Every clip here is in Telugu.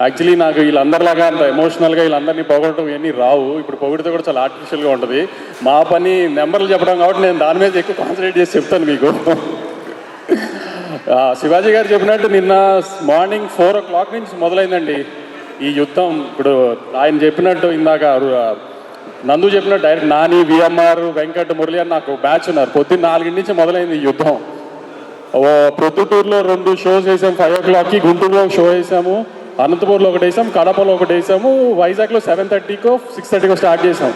యాక్చువల్లీ నాకు వీళ్ళందరిలాగా అంత ఎమోషనల్గా వీళ్ళందరినీ పొగడటం ఇవన్నీ రావు. ఇప్పుడు పొగిడితే కూడా చాలా ఆర్టిఫిషియల్గా ఉంటుంది. మా పని నెంబర్లు చెప్పడం కాబట్టి నేను దాని మీద ఎక్కువ కాన్సన్ట్రేట్ చేసి చెప్తాను మీకు. శివాజీ గారు చెప్పినట్టు నిన్న మార్నింగ్ 4 o'clock నుంచి మొదలైందండి ఈ యుద్ధం. ఇప్పుడు ఆయన చెప్పినట్టు ఇందాక నందు చెప్పినట్టు డైరెక్ట్ నాని, విఎంఆర్, వెంకట్, మురళి అని నాకు బ్యాచ్ ఉన్నారు. పొద్దున్న 4 నుంచి మొదలైంది ఈ యుద్ధం. ప్రొద్దుటూరులో 2 షోస్ వేసాము 5 o'clockకి, గుంటూరులో ఒక షో వేసాము, అనంతపూర్లో ఒకటి వేసాము, కడపలో ఒకటి వేసాము, వైజాగ్లో 7:30కో 6:30కో స్టార్ట్ చేసాం.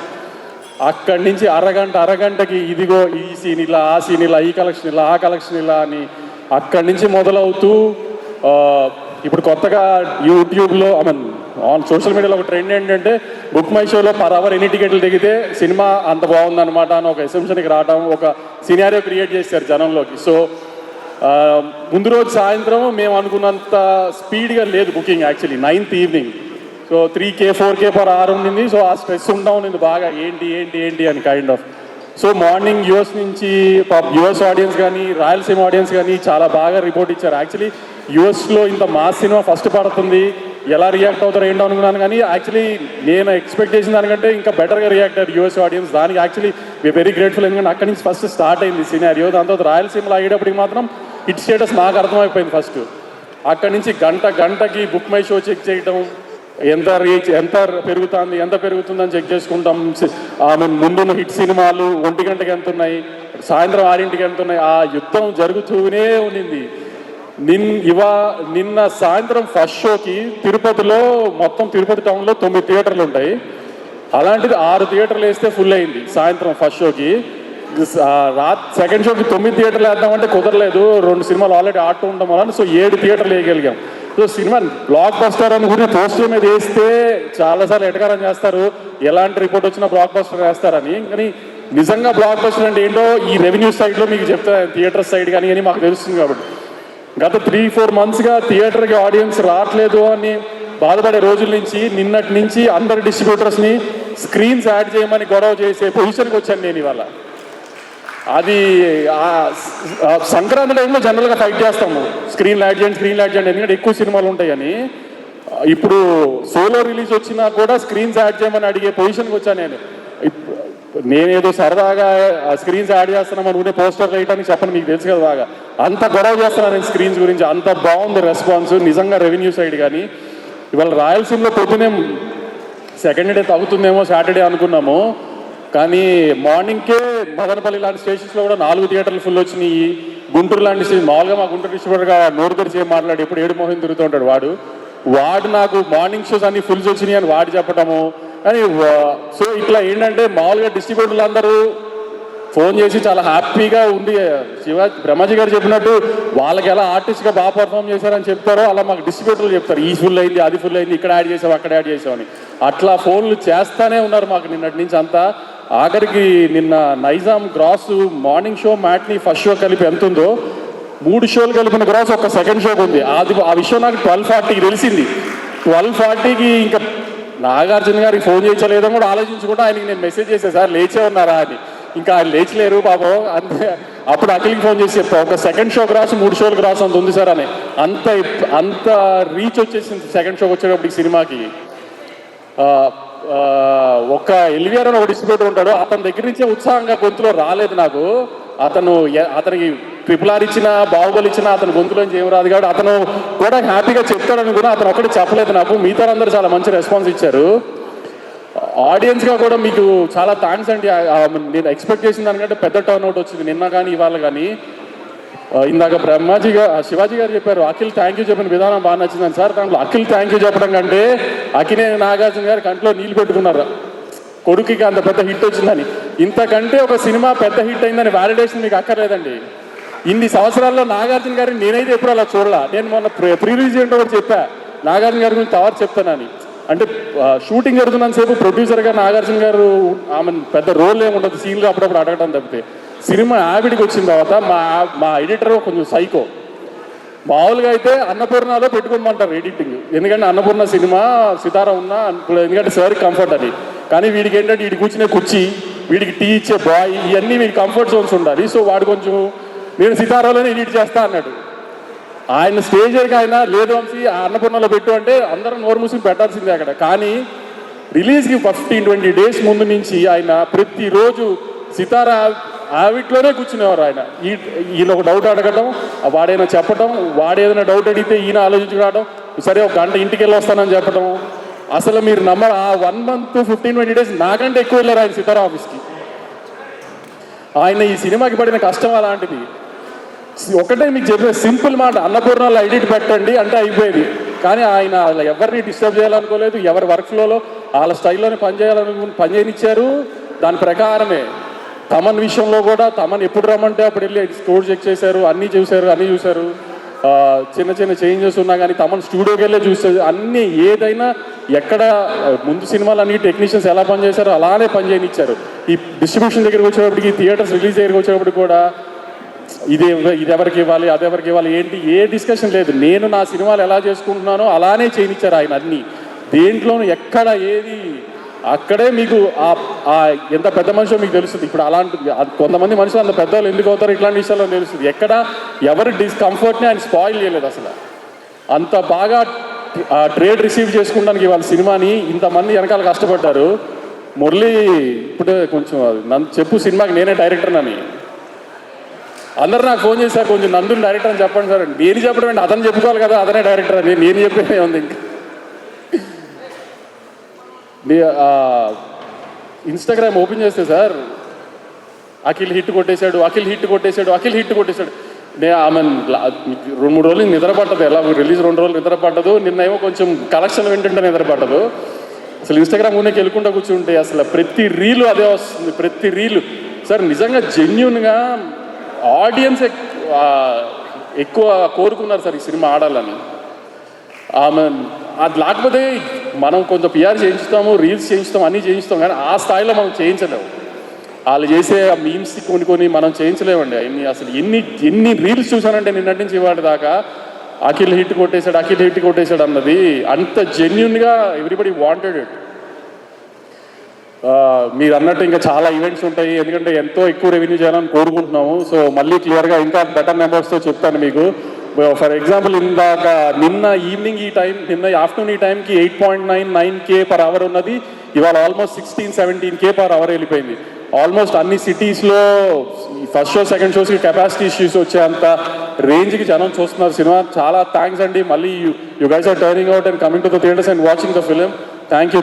అక్కడి నుంచి అరగంటకి ఇదిగో ఈ సీన్ ఇలా, ఆ సీన్ ఇలా, ఈ కలెక్షన్ ఇలా, ఆ కలెక్షన్ ఇలా అని అక్కడి నుంచి మొదలవుతూ ఇప్పుడు కొత్తగా యూట్యూబ్లో ఆన్ సోషల్ మీడియాలో ఒక ట్రెండ్ ఏంటంటే బుక్ మై షోలో పర్ అవర్ ఎన్ని టికెట్లు దిగితే సినిమా అంత బాగుందన్నమాట అని ఒక ఎసెంప్షన్కి రావడం, ఒక సినారియో క్రియేట్ చేశారు జనంలోకి. సో ముందు రోజు సాయంత్రం మేము అనుకున్నంత స్పీడ్గా లేదు booking. Actually 9th evening. So 3K 4K per hour ఉండింది. సో ఆ స్ట్రెస్ ఉంటా ఉంది బాగా, ఏంటి అని kind of. So morning US నుంచి యూఎస్ ఆడియన్స్ కానీ రాయలసీమ ఆడియన్స్ కానీ చాలా బాగా రిపోర్ట్ ఇచ్చారు. యాక్చువల్లీ యూఎస్లో ఇంత మాస్ సినిమా ఫస్ట్ పడుతుంది, ఎలా రియాక్ట్ అవుతారో ఏంటో అనుకున్నాను. కానీ యాక్చువల్లీ నేను ఎక్స్పెక్ట్ చేసిన దానికంటే ఇంకా బెటర్గా రియాక్ట్ అయ్యారు యూఎస్ ఆడియన్స్. దానికి యాక్చువల్లీ వి వెరీ గ్రేట్ఫుల్. ఎందుకంటే అక్కడి నుంచి ఫస్ట్ స్టార్ట్ అయింది సినారియో. దాని తర్వాత రాయలసీమలో అయ్యేటప్పటికి మాత్రం హిట్ స్టేటస్ నాకు అర్థమైపోయింది ఫస్ట్. అక్కడి నుంచి గంటకి బుక్ మై షో చెక్ చేయడం, ఎంత రీచ్ ఎంత పెరుగుతుందని చెక్ చేసుకుంటాం. ముందున్న హిట్ సినిమాలు 1 గంటకి ఎంత ఉన్నాయి, సాయంత్రం 6ంటికి ఎంత ఉన్నాయి. ఆ యుద్ధం జరుగుతూనే ఉండింది. నిన్న సాయంత్రం ఫస్ట్ షోకి తిరుపతిలో మొత్తం తిరుపతి టౌన్లో 9 థియేటర్లు ఉంటాయి. అలాంటిది 6 థియేటర్లు వేస్తే ఫుల్ అయింది సాయంత్రం ఫస్ట్ షోకి. సెకండ్ షోకి 9 థియేటర్లు వేద్దామంటే కుదరలేదు, 2 సినిమాలు ఆల్రెడీ ఆడుతూ ఉంటాం వల్ల. సో 7 థియేటర్లు వేయగలిగాం. సో సినిమా బ్లాక్ బస్టర్ అని కూడా పోస్టర్ మీద వేస్తే చాలాసార్లు ఎటకారం చేస్తారు, ఎలాంటి రిపోర్ట్ వచ్చినా బ్లాక్ బస్టర్ వేస్తారని. కానీ నిజంగా బ్లాక్ బస్టర్ అంటే ఏంటో ఈ రెవెన్యూ సైడ్లో మీకు చెప్తా, థియేటర్ సైడ్ కానీ అని మాకు తెలుస్తుంది. కాబట్టి గత 3-4 monthsగా థియేటర్కి ఆడియన్స్ రావట్లేదు అని బాధపడే రోజుల నుంచి నిన్నటి నుంచి అందరు డిస్ట్రిబ్యూటర్స్ని స్క్రీన్స్ యాడ్ చేయమని గొడవ చేసే పొజిషన్కి వచ్చాను నేను ఇవాళ. అది సంక్రాంతి టైంలో జనరల్గా ఫైట్ చేస్తాము, స్క్రీన్ యాడ్ చేయండి ఎందుకంటే ఎక్కువ సినిమాలు ఉంటాయని. ఇప్పుడు సోలో రిలీజ్ వచ్చినా కూడా స్క్రీన్స్ యాడ్ చేయమని అడిగే పొజిషన్కి వచ్చాను నేను. నేనేదో సరదాగా స్క్రీన్స్ యాడ్ చేస్తున్నామని ఉండే పోస్టర్ వేయటానికి చెప్పను, మీకు తెలుసు కదా బాగా. అంత గొడవ చేస్తున్నాను నేను స్క్రీన్స్ గురించి. అంత బాగుంది రెస్పాన్స్ నిజంగా రెవెన్యూ సైడ్. కానీ ఇవాళ రాయలసీమలో పొద్దునే సెకండ్ డే తగ్గుతుందేమో సాటర్డే అనుకున్నాము. కానీ మార్నింగ్కే మదనపల్లి లాంటి స్టేషన్స్లో కూడా 4 థియేటర్లు ఫుల్ వచ్చినాయి. గుంటూరు లాంటి స్టేషన్ మామూలుగా మా గుంటూరు డిస్ట్రిబ్యూటర్గా నోరు తెరిచి మాట్లాడి ఎప్పుడు 7 మోహన్ తిరుగుతూ ఉంటాడు వాడు నాకు మార్నింగ్ షోస్ అన్ని ఫుల్స్ వచ్చినాయి అని వాడు చెప్పడము. కానీ సో ఇట్లా ఏంటంటే మామూలుగా డిస్ట్రిబ్యూటర్లు అందరూ ఫోన్ చేసి చాలా హ్యాపీగా ఉంది. బ్రహ్మాజీ గారు చెప్పినట్టు వాళ్ళకి ఎలా ఆర్టిస్ట్గా బాగా పర్ఫామ్ చేశారని చెప్తారో అలా మాకు డిస్ట్రిబ్యూటర్లు చెప్తారు, ఈ ఫుల్ అయింది, అది ఫుల్ అయింది, ఇక్కడ యాడ్ చేసాం, అక్కడ యాడ్ చేసామని. అట్లా ఫోన్లు చేస్తానే ఉన్నారు మాకు నిన్నటి నుంచి అంతా. ఆఖరికి నిన్న Nizam gross morning show matinee first show కలిపి ఎంత ఉందో 3 షోలు కలిపిన గ్రాస్ ఒక సెకండ్ షోకి ఉంది. ఆ విషయం నాకు 12:40కి తెలిసింది. 12:40కి ఇంకా నాగార్జున గారికి ఫోన్ చేయించలేదో కూడా ఆలోచించుకుంటూ ఆయనకి నేను మెసేజ్ చేశాను, సార్ లేచే ఉన్నారా అని. ఇంకా ఆయన లేచలేరు పాపం. అంతే అప్పుడు అఖిల్కి ఫోన్ చేసి చెప్తా, ఒక సెకండ్ షో గ్రాస్ 3 షోలు గ్రాస్ అంత ఉంది సార్ అని. అంత రీచ్ వచ్చేసింది సెకండ్ షోకి వచ్చేటప్పటికి సినిమాకి. ఒక ఎల్విఆర్ అని ఒక డిస్ట్రిబ్యూటర్ ఉంటాడు, అతని దగ్గర నుంచే ఉత్సాహంగా గొంతులో రాలేదు నాకు. అతనికి RRR ఇచ్చినా బాహుబలి ఇచ్చినా అతని గొంతులోంచి ఏం రాదు. కాబట్టి అతను కూడా హ్యాపీగా చెప్తాడని కూడా అతను ఒక్కటి చెప్పలేదు నాకు. మిగతా అందరూ చాలా మంచి రెస్పాన్స్ ఇచ్చారు. ఆడియన్స్గా కూడా మీకు చాలా థ్యాంక్స్ అండి. నేను ఎక్స్పెక్ట్ చేసిన దానికంటే పెద్ద టర్న్అవుట్ వచ్చింది నిన్న కానీ ఇవాళ కానీ. ఇందాక శివాజీ గారు చెప్పారు అఖిల్ థ్యాంక్ యూ చెప్పిన విధానం బాగా నచ్చిందని. సార్ దాంట్లో అఖిల్ థ్యాంక్ యూ చెప్పడం కంటే అఖిలే నాగార్జున గారు కంట్లో నీళ్ళు పెట్టుకున్నారు, కొడుకుకి అంత పెద్ద హిట్ వచ్చిందని. ఇంతకంటే ఒక సినిమా పెద్ద హిట్ అయిందని వ్యాలిడేషన్ మీకు అక్కర్లేదండి. ఇన్ని సంవత్సరాల్లో నాగార్జున గారిని నేనైతే ఎప్పుడు అలా చూడలా. నేను మొన్న ప్రీ రిలీజ్ ఏంటో కూడా చెప్పా, నాగార్జున గారి గురించి తర్వాత చెప్తానని. అంటే షూటింగ్ జరుగుతున్నంతసేపు ప్రొడ్యూసర్గా నాగార్జున గారు ఆమె పెద్ద రోల్ ఏమి ఉండదు, సీన్లు అప్పుడప్పుడు అడగడం తప్పితే. సినిమా యావిడికి వచ్చిన తర్వాత మా ఎడిటర్ కొంచెం సైకో. మామూలుగా అయితే అన్నపూర్ణలో పెట్టుకోమంటారు ఎడిటింగ్, ఎందుకంటే అన్నపూర్ణ సినిమా సితారా ఉన్నా ఎందుకంటే సార్కి కంఫర్ట్ అది. కానీ వీడికి ఏంటంటే వీడికి కూర్చునే కుర్చీ, వీడికి టీ ఇచ్చే బాయ్, ఇవన్నీ వీడికి కంఫర్ట్ జోన్స్ ఉండాలి. సో వాడు కొంచెం నేను సితారాలోనే ఎడిట్ చేస్తా అన్నాడు. ఆయన స్టేజ్ ఎక్కి ఆయన లేదు వంశీ ఆ అన్నపూర్ణలో పెట్టు అంటే అందరం నోరు మూసుకుని పెట్టాల్సిందే అక్కడ. కానీ రిలీజ్కి 15-20 డేస్ ముందు నుంచి ఆయన ప్రతిరోజు సితారా ఆవిట్లోనే కూర్చునేవారు. ఆయన ఈయన ఒక డౌట్ అడగటం, వాడైనా చెప్పటం, వాడేదైనా డౌట్ అడిగితే ఈయన ఆలోచించుకురావడం, సరే ఒక గంట ఇంటికి వెళ్ళి వస్తానని చెప్పడం. అసలు మీరు నమ్మరు, ఆ 1 month 15-20 డేస్ నాకంటే ఎక్కువ వెళ్ళారు ఆయన సితారా ఆఫీస్కి. ఆయన ఈ సినిమాకి పడిన కష్టం అలాంటిది. ఒకటే మీకు చెప్పే సింపుల్ మాట, అన్నపూర్ణలో ఎడిట్ పెట్టండి అంటే అయిపోయేది. కానీ ఆయన ఎవరిని డిస్టర్బ్ చేయాలనుకోలేదు, ఎవరి వర్క్ ఫ్లోలో వాళ్ళ స్టైల్లోనే పనిచేయనిచ్చారు. దాని ప్రకారమే తమన్ విషయంలో కూడా తమన్ ఎప్పుడు రమ్మంటే అప్పుడు వెళ్ళి స్కోర్ చెక్ చేశారు, అన్నీ చూశారు. చిన్న చిన్న చేంజెస్ ఉన్నా కానీ తమన్ స్టూడియోకి వెళ్ళే చూస్తారు. అన్నీ ఏదైనా ఎక్కడ ముందు సినిమాలు అన్ని టెక్నీషియన్స్ ఎలా పనిచేశారో అలానే పనిచేయనిచ్చారు. ఈ డిస్ట్రిబ్యూషన్ దగ్గరికి వచ్చేటప్పటికి, థియేటర్స్ రిలీజ్ దగ్గరికి వచ్చేటప్పుడు కూడా ఇది ఎవరికి ఇవ్వాలి, అది ఎవరికి ఇవ్వాలి ఏంటి ఏ డిస్కషన్ లేదు. నేను నా సినిమాలు ఎలా చేసుకుంటున్నానో అలానే చేయనిచ్చారు ఆయన. అన్నీ దేంట్లోనూ ఎక్కడ ఏది అక్కడే మీకు ఎంత పెద్ద మనిషో మీకు తెలుస్తుంది. ఇప్పుడు అలాంటి కొంతమంది మనుషులు అంత పెద్దవాళ్ళు ఎందుకు అవుతారో ఇట్లాంటి విషయాల్లో తెలుస్తుంది. ఎక్కడ ఎవరి డిస్కంఫర్ట్ని ఆయన స్పాయిల్ చేయలేదు. అసలు అంత బాగా ట్రేడ్ రిసీవ్ చేసుకోవడానికి ఇవాళ సినిమాని ఇంతమంది వెనకాల కష్టపడ్డారు. మురళి ఇప్పుడు కొంచెం నన్ను చెప్పు సినిమాకి నేనే డైరెక్టర్ అని అందరు నాకు ఫోన్ చేశారు, కొంచెం నందుని డైరెక్టర్ అని చెప్పండి సార్. నేను చెప్పడం అంటే అతను చెప్పుకోవాలి కదా, అతనే డైరెక్టర్ అని. నేను చెప్పేదే ఉంది. ఇంకా ఇన్స్టాగ్రామ్ ఓపెన్ చేస్తే సార్ అఖిల్ హిట్ కొట్టేశాడు. నేను ఆమె 2-3 రోజులు నిద్ర పట్టదు. ఎలా రిలీజ్ 2 రోజులు నిద్ర పట్టదు. నిన్నేమో కొంచెం కలెక్షన్ వింటుంటే నిద్ర పట్టదు. అసలు ఇన్స్టాగ్రామ్ ఉన్నకి వెళ్ళకుండా కూర్చుంటే అసలు ప్రతి రీలు అదే వస్తుంది. ప్రతి రీలు సార్ నిజంగా జెన్యున్గా ఆడియన్స్ ఎక్కువ కోరుకున్నారు సార్ ఈ సినిమా ఆడాలని. ఆమె అది లేకపోతే మనం కొంచెం పిఆర్ చేయించుతాము, రీల్స్ చేయించుతాం, అన్నీ చేయించుతాం, కానీ ఆ స్థాయిలో మనం చేయించలేము. వాళ్ళు చేసే ఆ మీమ్స్ కొన్ని మనం చేయించలేమండి. అసలు ఎన్ని రీల్స్ చూసానంటే నిన్నటి నుంచి ఇవాటి దాకా అఖిల్ హిట్ కొట్టేశాడు అన్నది అంత జెన్యున్గా ఎవ్రీబడి వాంటెడ్ ఇట్. మీరు అన్నట్టు ఇంకా చాలా ఈవెంట్స్ ఉంటాయి, ఎందుకంటే ఎంతో ఎక్కువ రెవెన్యూ చేయాలని కోరుకుంటున్నాము. సో మళ్ళీ క్లియర్గా ఇంకా బెటర్ నెంబర్స్తో చెప్తాను మీకు. ఫర్ ఎగ్జాంపుల్ నిన్న ఈవినింగ్ నిన్న ఆఫ్టర్నూన్ ఈ టైంకి 8.99K per hour ఉన్నది, ఇవాళ ఆల్మోస్ట్ 16-17K per hour వెళ్ళిపోయింది. ఆల్మోస్ట్ అన్ని సిటీస్లో ఫస్ట్ షో సెకండ్ షోస్కి కెపాసిటీ ఇష్యూస్ వచ్చేంత రేంజ్కి జనం చూస్తున్నారు సినిమా. చాలా థ్యాంక్స్ అండి. మళ్ళీ you guys are turning out and coming to the theatres and watching the film. Thank you.